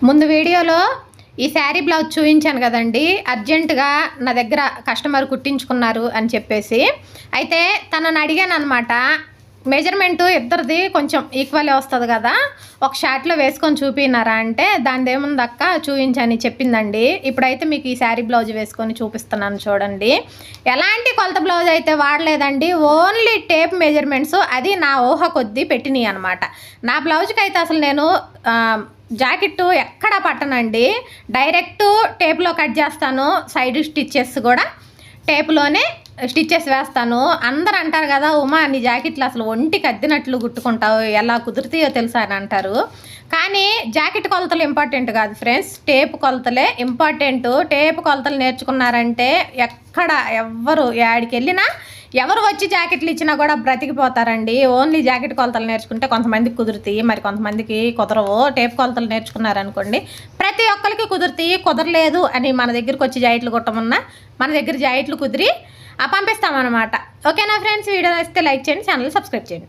ముందు వీడియోలో ఈ శారీ బ్లౌజ్ చూపించాను కదండి. అర్జెంటుగా నా దగ్గర కస్టమర్ కుట్టించుకున్నారు అని చెప్పేసి. అయితే తనని అడిగాను అనమాట. మెజర్మెంటు ఇద్దరిది కొంచెం ఈక్వలే వస్తుంది కదా, ఒక షార్ట్లో వేసుకొని చూపినారా అంటే దాని ఏముంది అక్క చూపించని చెప్పిందండి. ఇప్పుడైతే మీకు ఈ శారీ బ్లౌజ్ వేసుకొని చూపిస్తున్నాను చూడండి. ఎలాంటి కొలత బ్లౌజ్ అయితే వాడలేదండి, ఓన్లీ టేప్ మెజర్మెంట్స్. అది నా ఊహ కొద్దీ పెట్టినాయి అనమాట. నా బ్లౌజ్కి అయితే అసలు నేను జాకెట్టు ఎక్కడ పట్టనండి, డైరెక్ట్ టేప్లో కట్ చేస్తాను. సైడ్ స్టిచ్చెస్ కూడా టేప్లోనే స్టిచ్చెస్ వేస్తాను. అందరు అంటారు కదా, ఉమా నీ జాకెట్లు అసలు ఒంటికి అద్దినట్లు కుట్టుకుంటావు, ఎలా కుదురుతాయో తెలుసా అని అంటారు. కానీ జాకెట్ కొలతలు ఇంపార్టెంట్ కాదు ఫ్రెండ్స్, టేప్ కొలతలే ఇంపార్టెంట్. టేప్ కొలతలు నేర్చుకున్నారంటే ఎక్కడ ఎవ్వరు యాడికి వెళ్ళినా ఎవరు వచ్చి జాకెట్లు ఇచ్చినా కూడా బ్రతికిపోతారండి. ఓన్లీ జాకెట్ కొలతలు నేర్చుకుంటే కొంతమందికి కుదురుతాయి, మరి కొంతమందికి కుదరవు. టేప్ కొలతలు నేర్చుకున్నారనుకోండి ప్రతి ఒక్కరికి కుదురుతాయి. కుదరలేదు అని మన దగ్గరికి వచ్చి జాకెట్లు కుట్టమన్నా మన దగ్గర జాకెట్లు కుదిరి పంపిస్తామన్నమాట. ఓకేనా ఫ్రెండ్స్, వీడియో వస్తే లైక్ చేయండి, ఛానల్ సబ్స్క్రైబ్ చేయండి.